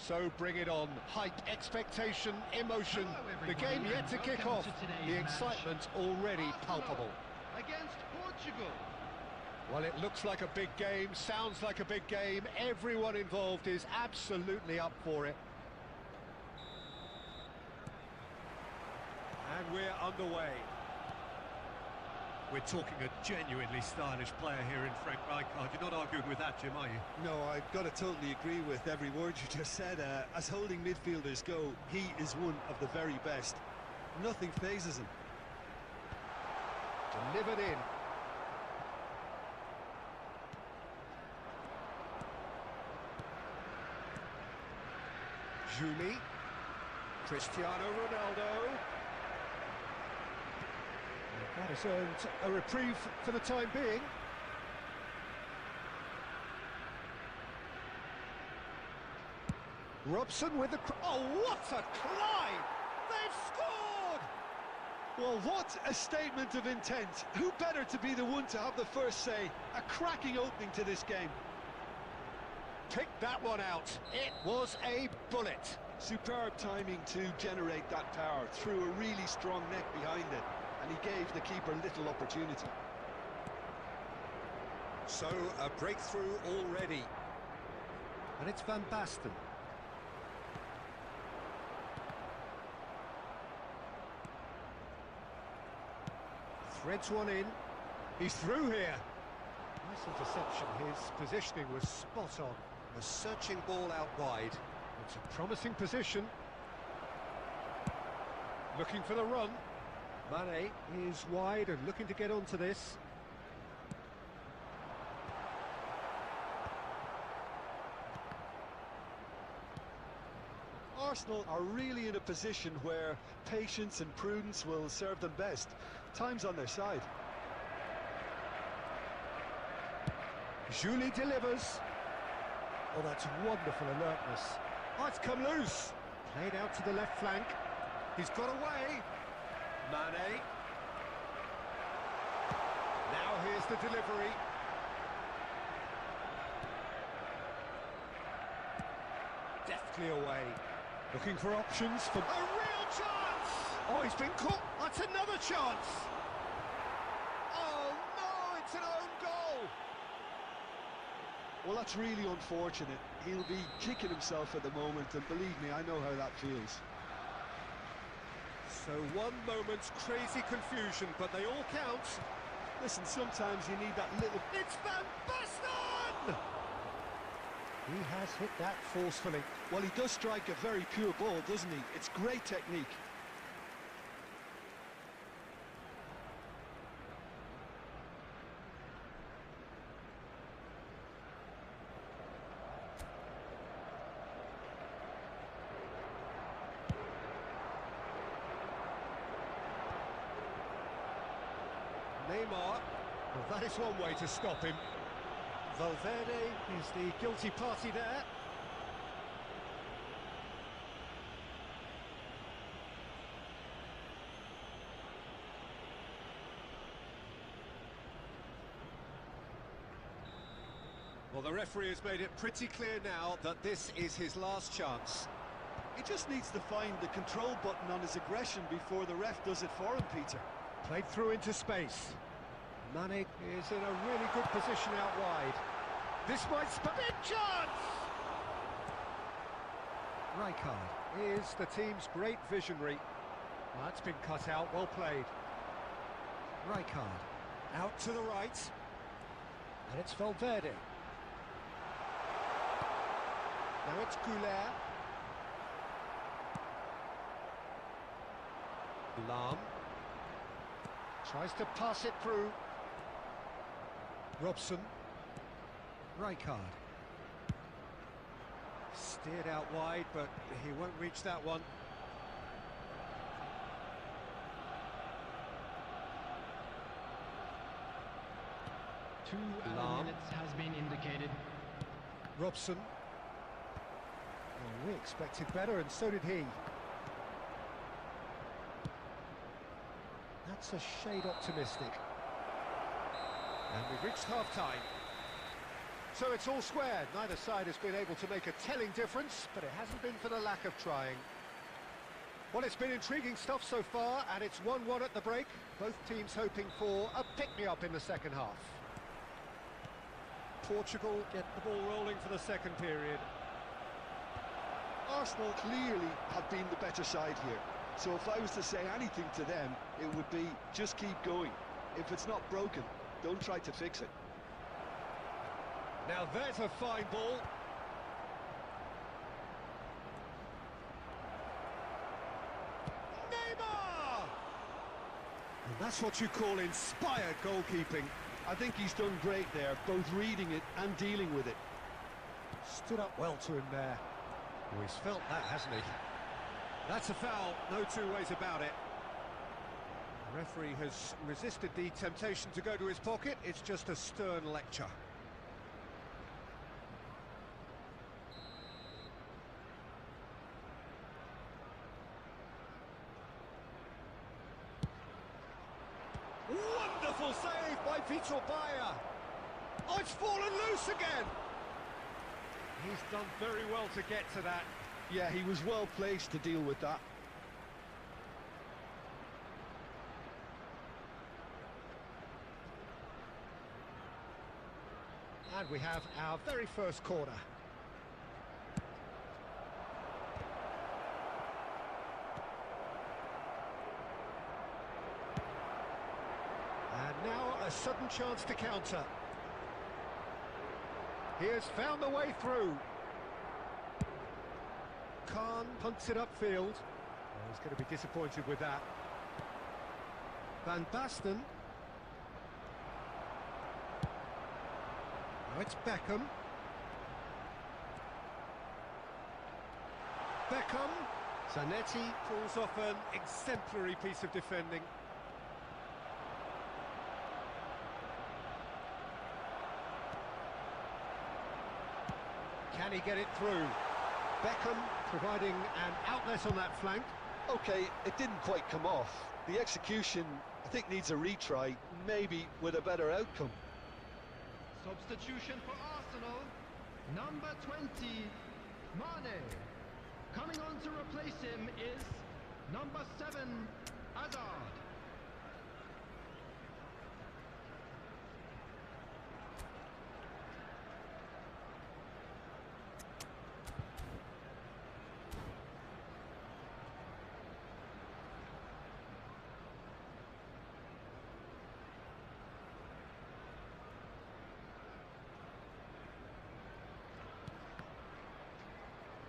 So bring it on. Hype, expectation, emotion. The game yet to kick off. The excitement already palpable. Against Portugal. Well, it looks like a big game, sounds like a big game. Everyone involved is absolutely up for it. And we're underway. We're talking a genuinely stylish player here in Frank Rijkaard. You're not arguing with that, Jim, are you? No, I've got to totally agree with every word you just said. As holding midfielders go, he is one of the very best. Nothing phases him. Delivered in. Juli. Cristiano Ronaldo. That has earned a reprieve for the time being. Robson with the... Oh, what a climb! They've scored! Well, what a statement of intent. Who better to be the one to have the first say? A cracking opening to this game. Pick that one out. It was a bullet. Superb timing to generate that power through a really strong neck behind it. And he gave the keeper little opportunity. So, a breakthrough already. And it's Van Basten. Threads one in. He's through here. Nice interception. His positioning was spot on. A searching ball out wide. It's a promising position. Looking for the run. Mane is wide and looking to get onto this. Arsenal are really in a position where patience and prudence will serve them best. Time's on their side. Juli delivers. Oh, that's wonderful alertness. Oh, it's come loose. Played out to the left flank. He's got away. Mane. Now here's the delivery. Deftly away. Looking for options for... A real chance! Oh, he's been caught. That's another chance. Oh, no, it's an own goal. Well, that's really unfortunate. He'll be kicking himself at the moment, and believe me, I know how that feels. So one moment's crazy confusion, but they all count. Listen, sometimes you need that little... It's Van Basten! He has hit that forcefully. Well, he does strike a very pure ball, doesn't he? It's great technique. Neymar, well, that is one way to stop him. Valverde is the guilty party there. Well, the referee has made it pretty clear now that this is his last chance. He just needs to find the control button on his aggression before the ref does it for him, Peter. Played through into space. Mane is in a really good position out wide. This might big chance! Rijkaard is the team's great visionary. Well, that's been cut out, well played. Rijkaard out to the right. And it's Valverde. Now it's Goulet. Lam. Tries to pass it through. Robson. Rijkaard. Steered out wide, but he won't reach that one. 2 minutes has been indicated. Robson. Well, we expected better, and so did he. That's a shade optimistic. And we've reached half-time. So it's all square. Neither side has been able to make a telling difference, but it hasn't been for the lack of trying. Well, it's been intriguing stuff so far, and it's 1-1 at the break. Both teams hoping for a pick-me-up in the second half. Portugal get the ball rolling for the second period. Arsenal clearly have been the better side here. So if I was to say anything to them, it would be just keep going. If it's not broken, don't try to fix it. Now there's a fine ball. Neymar! And that's what you call inspired goalkeeping. I think he's done great there, both reading it and dealing with it. Stood up well to him there. Oh, he's felt that, hasn't he? That's a foul, no two ways about it. The referee has resisted the temptation to go to his pocket. It's just a stern lecture. Wonderful save by Vitor Bayer. Oh, it's fallen loose again. He's done very well to get to that. Yeah, he was well placed to deal with that. And we have our very first corner. And now a sudden chance to counter. He has found the way through. Khan punts it upfield. Oh, he's going to be disappointed with that. Van Basten. Now it's Beckham. Beckham. Zanetti pulls off an exemplary piece of defending. Can he get it through? Beckham providing an outlet on that flank. Okay, it didn't quite come off. The execution, I think, needs a retry, maybe with a better outcome. Substitution for Arsenal, number 20, Mane. Coming on to replace him is number 7, Hazard.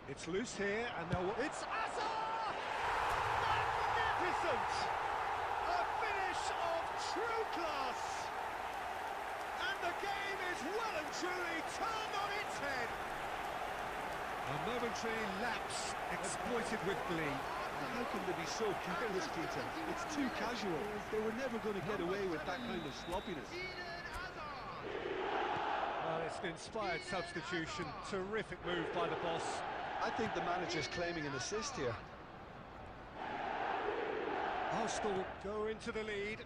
It's loose here, and it's Hazard! Magnificent! A finish of true class! And the game is well and truly turned on its head! A momentary lapse exploited with glee. How can they be so careless, Peter? It's too casual. They were never going to get away with that kind of sloppiness. Well, it's an inspired substitution. Terrific move by the boss. I think the manager's claiming an assist here. Arsenal go into the lead.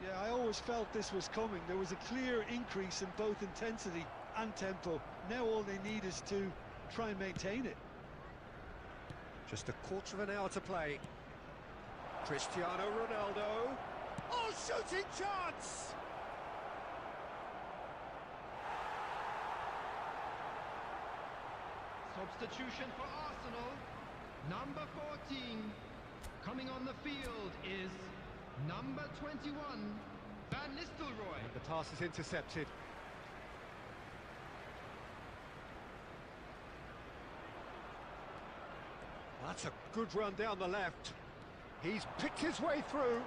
Yeah, I always felt this was coming. There was a clear increase in both intensity and tempo. Now all they need is to try and maintain it. Just a quarter of an hour to play. Cristiano Ronaldo. Oh, shooting chance! Substitution for Arsenal, number 14. Coming on the field is number 21, Van Nistelrooy. And the pass is intercepted. That's a good run down the left. He's picked his way through.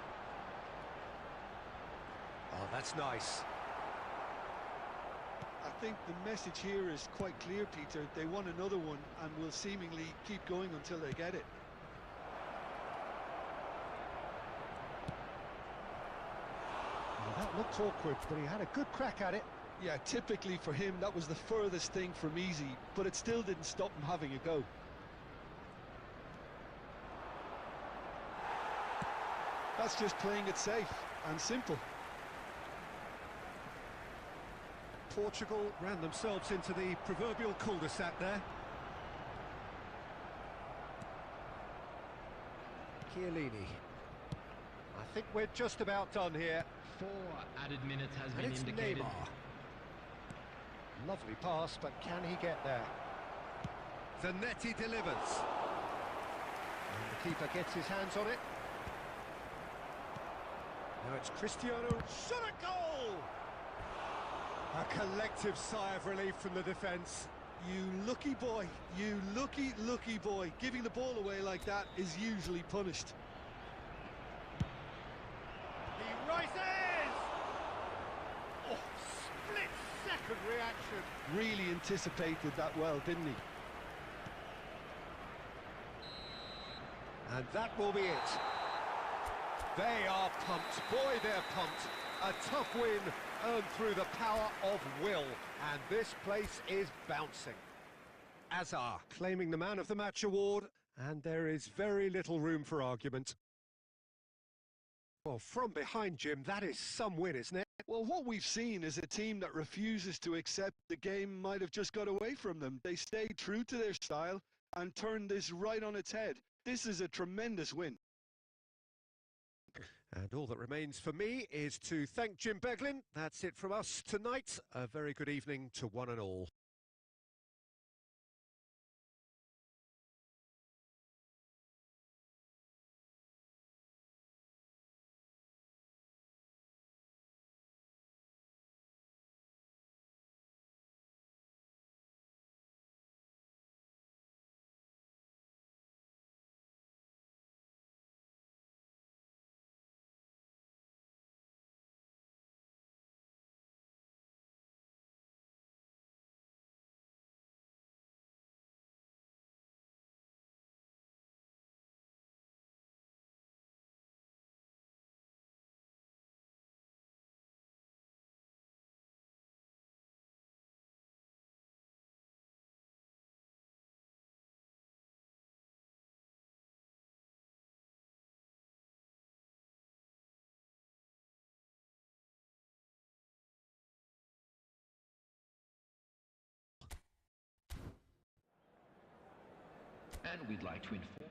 Oh, that's nice. I think the message here is quite clear, Peter. They want another one and will seemingly keep going until they get it. Well, that looked awkward, but he had a good crack at it. Yeah, typically for him, that was the furthest thing from easy, but it still didn't stop him having a go. That's just playing it safe and simple. Portugal ran themselves into the proverbial cul-de-sac there. Chiellini. I think we're just about done here. 4 added minutes has And been it's indicated. Neymar. Lovely pass, but can he get there? Zanetti delivers. And the keeper gets his hands on it. Now it's Cristiano. Shot a goal! A collective sigh of relief from the defence. You lucky boy, you lucky boy. Giving the ball away like that is usually punished. He rises! Oh, split-second reaction. Really anticipated that well, didn't he? And that will be it. They are pumped. Boy, they're pumped. A tough win earned through the power of will. And this place is bouncing. Azar claiming the Man of the Match award. And there is very little room for argument. Well, from behind, Jim, that is some win, isn't it? Well, what we've seen is a team that refuses to accept the game might have just got away from them. They stayed true to their style and turned this right on its head. This is a tremendous win. And all that remains for me is to thank Jim Beglin. That's it from us tonight. A very good evening to one and all. And we'd like to inform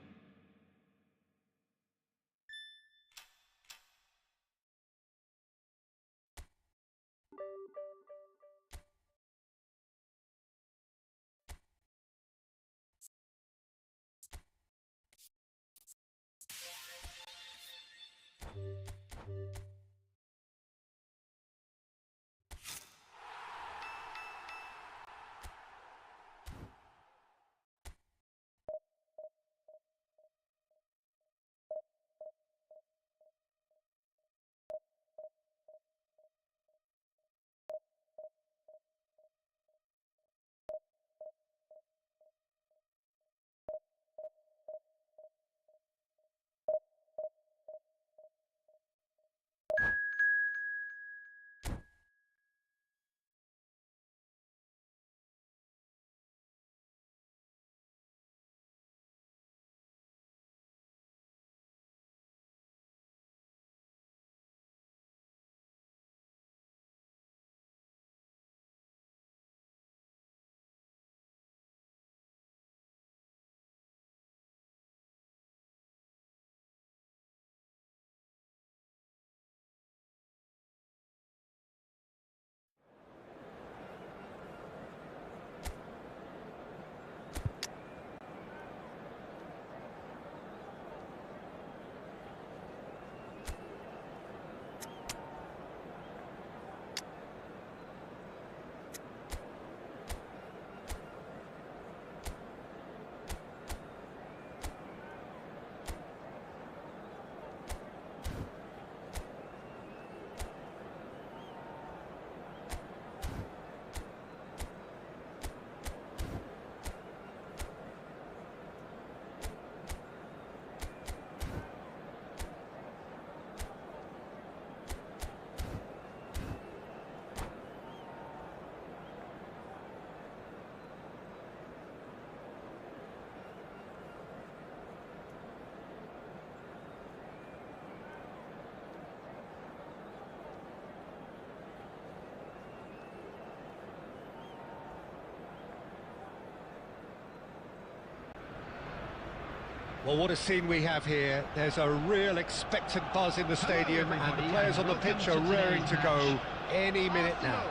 Well, what a scene we have here. There's a real expectant buzz in the stadium, and the players on the pitch are raring to go any minute now.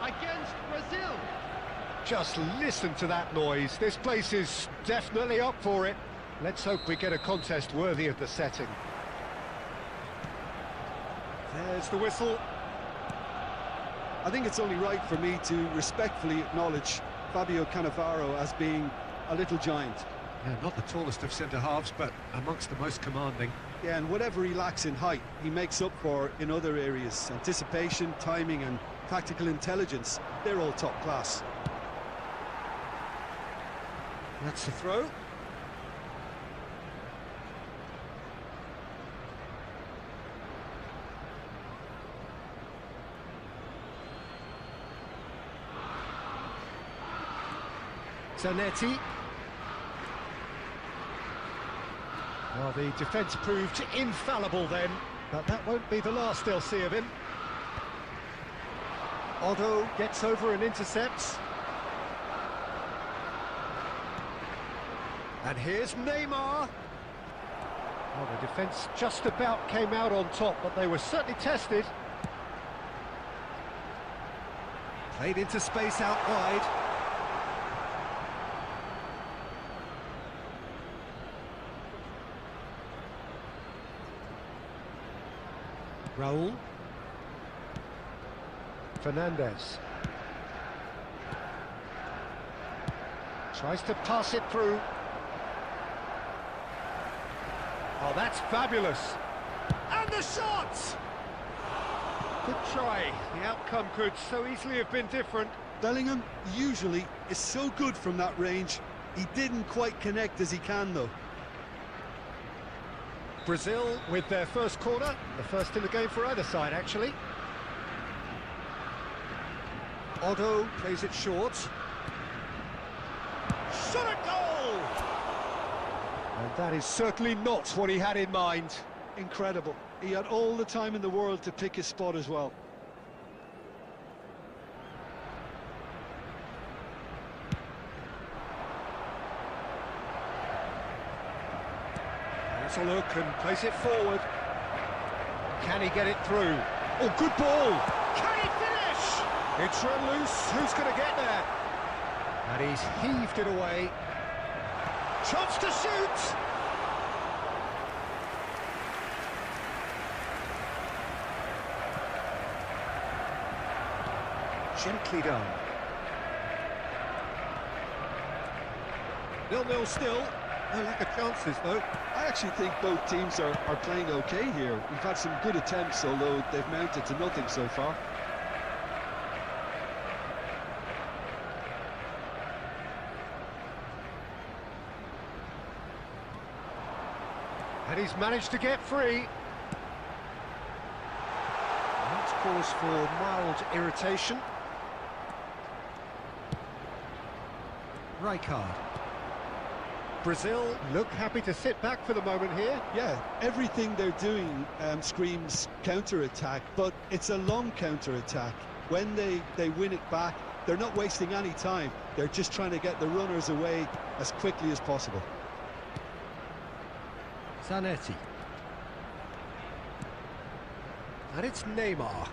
Against Brazil. Just listen to that noise. This place is definitely up for it. Let's hope we get a contest worthy of the setting. There's the whistle. I think it's only right for me to respectfully acknowledge Fabio Cannavaro as being a little giant. Yeah, not the tallest of centre-halves, but amongst the most commanding. Yeah, and whatever he lacks in height, he makes up for in other areas. Anticipation, timing and tactical intelligence, they're all top class. That's the throw. Zanetti. Well, the defence proved infallible then, but that won't be the last they'll see of him. Otto gets over and intercepts. And here's Neymar. Well, the defence just about came out on top, but they were certainly tested. Played into space out wide. Raul. Fernandez. Tries to pass it through. Oh, that's fabulous. And the shot! Good try. The outcome could so easily have been different. Bellingham usually is so good from that range. He didn't quite connect as he can, though. Brazil with their first corner, the first in the game for either side, actually. Otto plays it short. Shot a goal! And that is certainly not what he had in mind. Incredible. He had all the time in the world to pick his spot as well. Has a look and plays it forward. Can he get it through? Oh, good ball! Can he finish? It's run loose. Who's going to get there? And he's heaved it away. Chance to shoot! Gently done. 0-0 still. No lack of chances, though. I actually think both teams are playing okay here. We've had some good attempts, although they've mounted to nothing so far. And he's managed to get free. That's cause for mild irritation. Rijkaard. Brazil look happy to sit back for the moment here. Yeah, everything they're doing screams counter-attack, but it's a long counter-attack. When they win it back, they're not wasting any time. They're just trying to get the runners away as quickly as possible. Zanetti. And it's Neymar.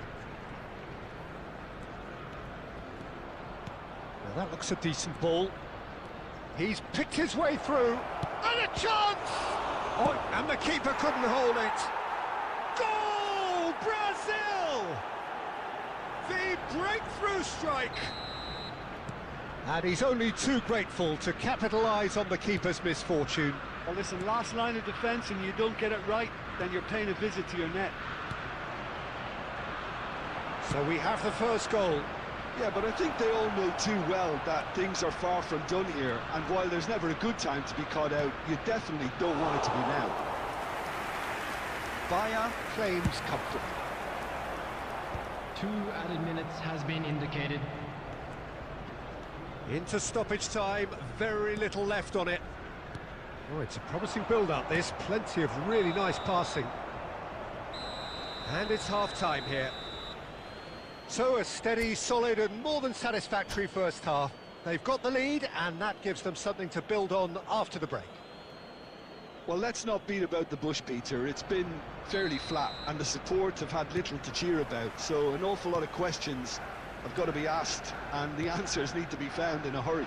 Now that looks a decent ball. He's picked his way through. And a chance! Oh, and the keeper couldn't hold it. Goal! Brazil! The breakthrough strike. And he's only too grateful to capitalise on the keeper's misfortune. Well, listen, last line of defence and you don't get it right, then you're paying a visit to your net. So we have the first goal. Yeah, but I think they all know too well that things are far from done here, and while there's never a good time to be caught out, you definitely don't want it to be now. Bayer claims comfortable. 2 added minutes has been indicated. Into stoppage time, very little left on it. Oh, it's a promising build-up, this. Plenty of really nice passing. And it's half-time here. So a steady, solid and more than satisfactory first half. They've got the lead and that gives them something to build on after the break. Well, let's not beat about the bush, Peter. It's been fairly flat, and the support have had little to cheer about. So an awful lot of questions have got to be asked, and the answers need to be found in a hurry.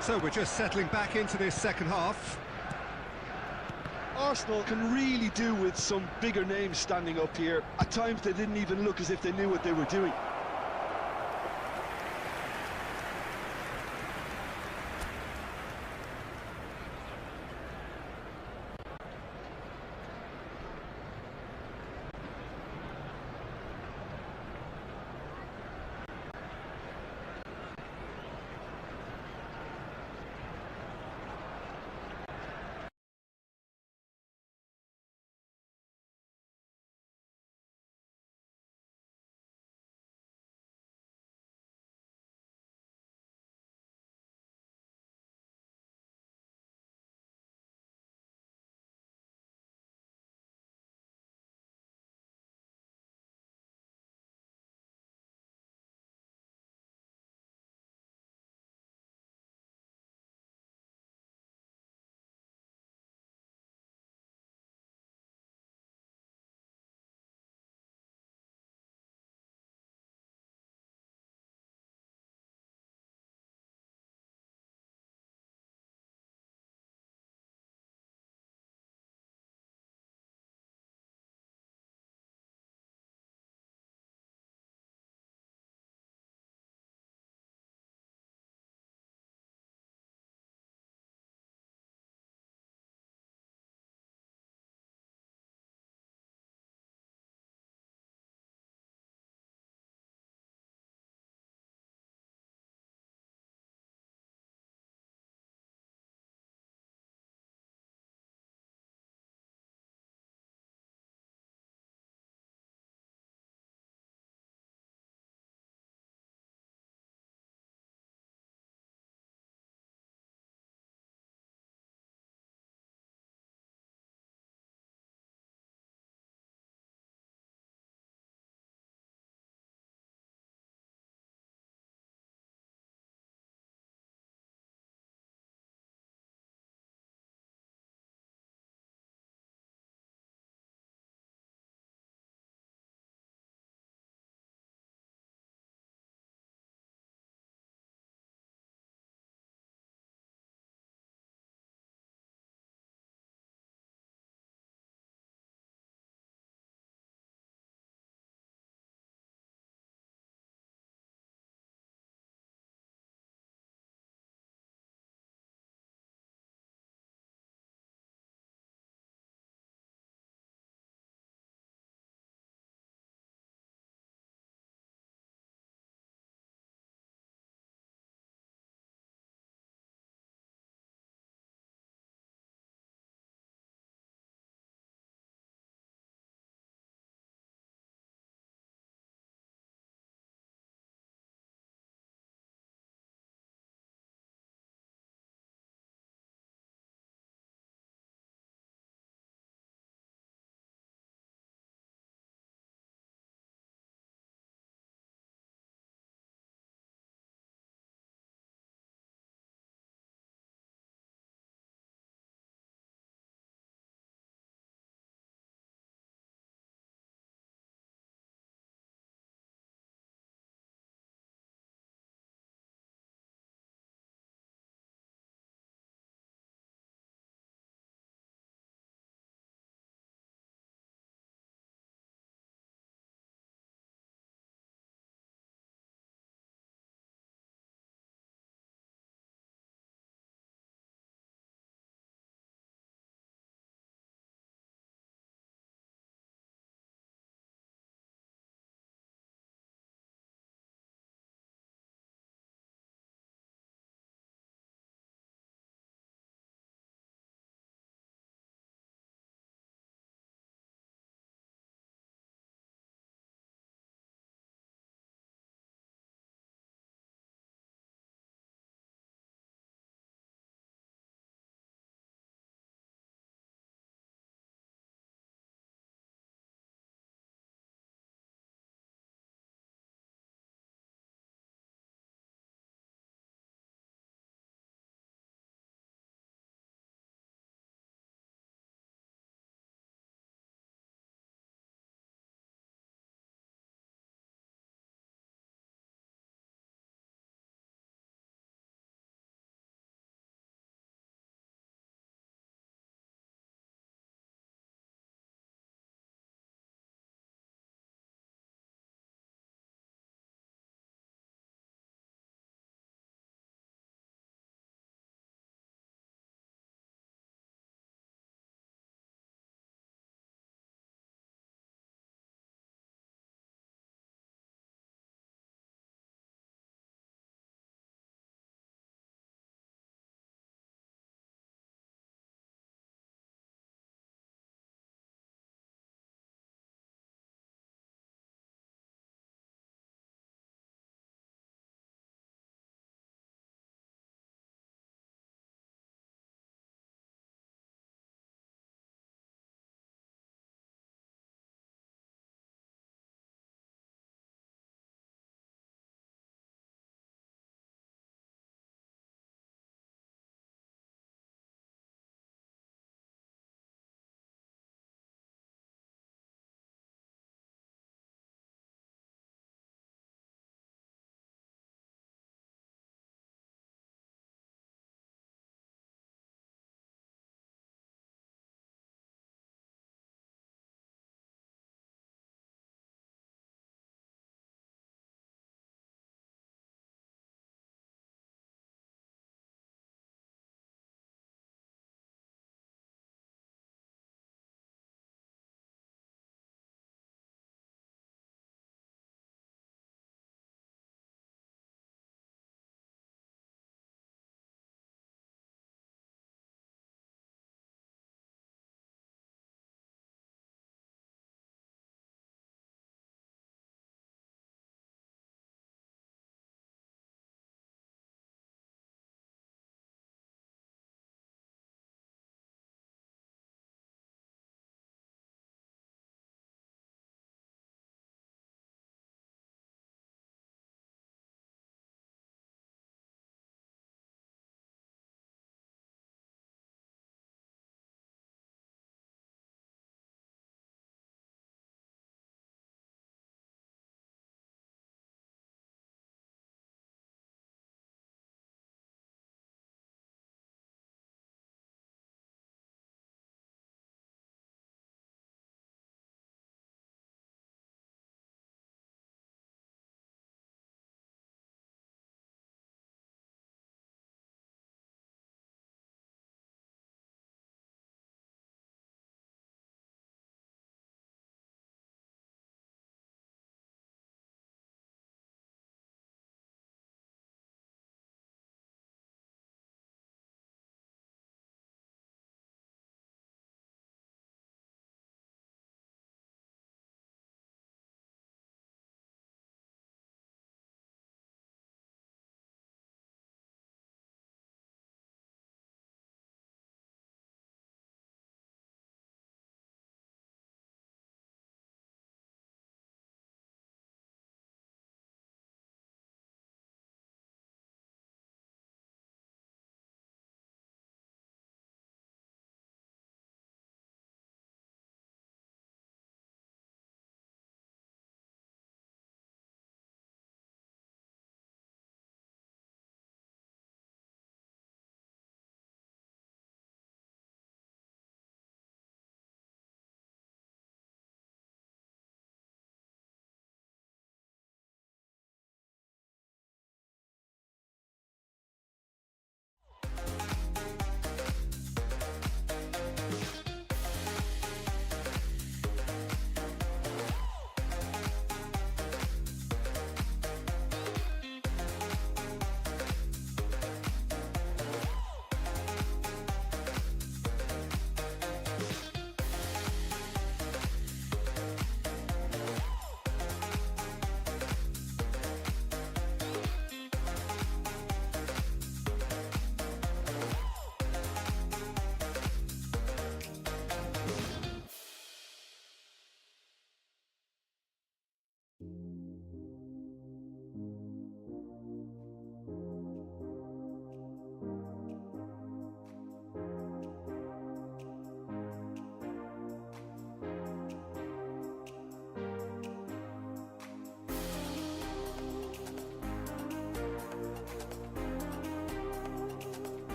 So we're just settling back into this second half. Arsenal can really do with some bigger names standing up here. At times they didn't even look as if they knew what they were doing.